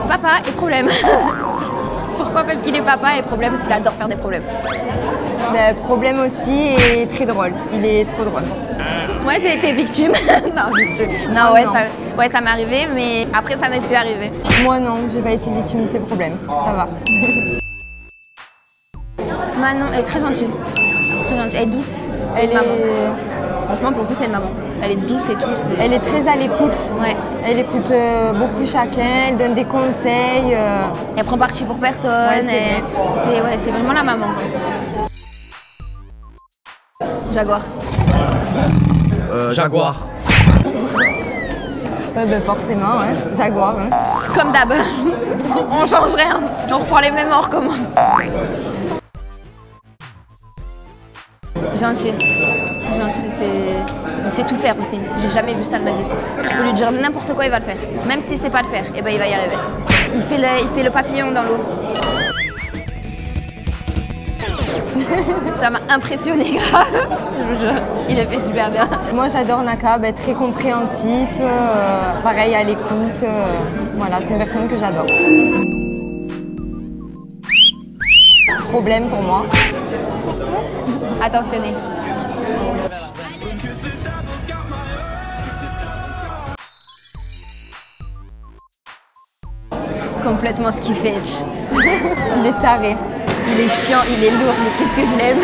Papa et problème. Pourquoi? Parce qu'il est papa et problème parce qu'il adore faire des problèmes. Ben, problème aussi et très drôle. Il est trop drôle. Moi j'ai été victime. Non, victime. Non, ouais, ça m'est arrivé, mais après ça m'est plus arrivé. Moi non, j'ai pas été victime de ces problèmes. Ça va. Manon, elle est très gentille. Très gentille. Elle est douce. Elle est... Franchement, pour le coup, c'est une maman. Elle est douce et tout. Elle est très à l'écoute. Ouais. Elle écoute beaucoup chacun, elle donne des conseils. Elle prend parti pour personne. Ouais, c'est vraiment la maman. Jaguar. Jaguar. Ouais, ben forcément, hein. Jaguar. Hein. Comme d'hab. On change rien. On reprend les mêmes, on recommence. Gentil. Gentil, c'est tout faire aussi. J'ai jamais vu ça de ma vie. Je peux lui dire n'importe quoi, il va le faire. Même si c'est pas le faire, et ben il va y arriver. Il fait le papillon dans l'eau. Ça m'a impressionné grave. Il a fait super bien. Moi j'adore Naka, ben, très compréhensif, pareil à l'écoute. Voilà, c'est une personne que j'adore. Problème pour moi. Attentionné. Complètement ce qu'il fait. Il est taré. Il est chiant, il est lourd, mais qu'est-ce que je l'aime.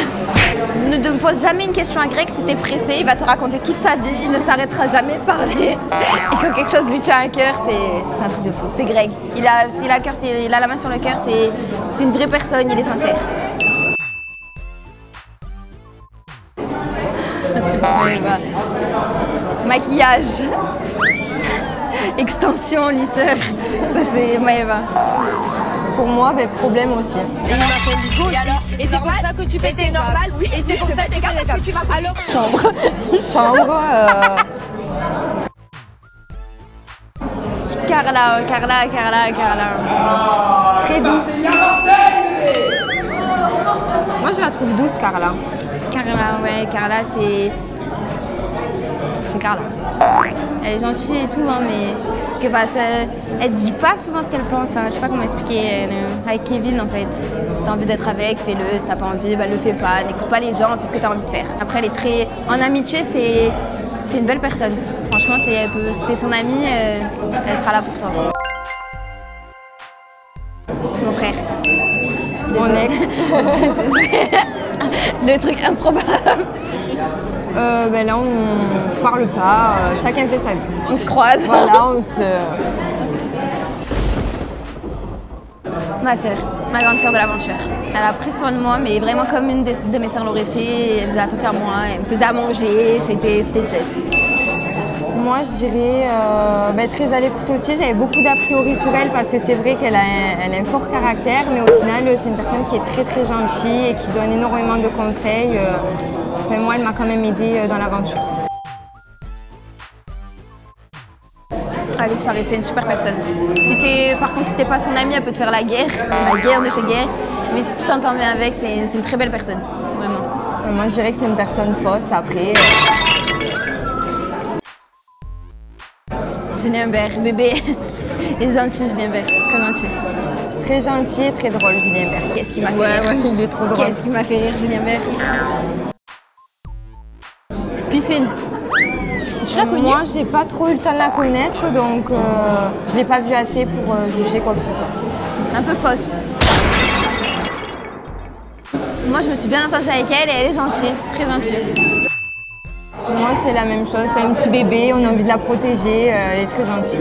Ne me pose jamais une question à Greg, si t'es pressé, il va te raconter toute sa vie, il ne s'arrêtera jamais de parler. Et quand quelque chose lui tient à cœur, c'est un truc de fou. C'est Greg. Il a la main sur le cœur, c'est une vraie personne, il est sincère. Maëva. Maquillage, extension, lisseur, ça c'est Maëva. Pour moi, ben, problème aussi. Et il m'a fait Ligo aussi. Et c'est pour ça que tu pètes des câbles. Normal, oui. Et c'est pour ça que tu pètes des câbles. Alors, chambre. Chambre. Carla. Très douce. Moi, je la trouve douce, Carla. Carla, c'est Carla. Elle est gentille et tout, hein, mais elle dit pas souvent ce qu'elle pense. Enfin, je sais pas comment expliquer. Avec Kevin, en fait, si t'as envie d'être avec, fais-le. Si t'as pas envie, bah, le fais pas. N'écoute pas les gens, fais ce que t'as envie de faire. Après, elle est très... En amitié, c'est une belle personne. Franchement, si t'es son amie, elle sera là pour toi. Mon frère. Mon ex. Le truc improbable. Ben là, on se parle pas, chacun fait sa vie. On se croise. Voilà, on se... Ma sœur, ma grande sœur de l'aventure. Elle a pris soin de moi, mais vraiment comme une de mes sœurs l'aurait fait. Elle faisait attention à moi, elle me faisait à manger, c'était Jess. Moi, je dirais ben, très à l'écoute aussi. J'avais beaucoup d'a priori sur elle parce que c'est vrai qu'elle a un fort caractère, mais au final, c'est une personne qui est très très gentille et qui donne énormément de conseils. Enfin, moi, elle m'a quand même aidée dans l'aventure. Alex Paris, c'est une super personne. Par contre, si t'es pas son amie, elle peut te faire la guerre de chez guerre. Mais si tu t'entends bien avec, c'est une très belle personne, vraiment. Moi, je dirais que c'est une personne fausse après. Julien Bert, bébé. Il est gentil, Julien Bert, très gentil. Très gentil et très drôle, Julien Bert. Qu'est-ce qui m'a fait rire? Ouais, il est trop drôle. Qu'est-ce qui m'a fait rire, Julien Bert? Piscine. Tu l'as connue? Moi, j'ai pas trop eu le temps de la connaître, donc je l'ai pas vue assez pour juger quoi que ce soit. Un peu fausse. Moi, je me suis bien entendue avec elle et elle est gentille, très gentille. Moi, c'est la même chose. C'est un petit bébé, on a envie de la protéger, elle est très gentille.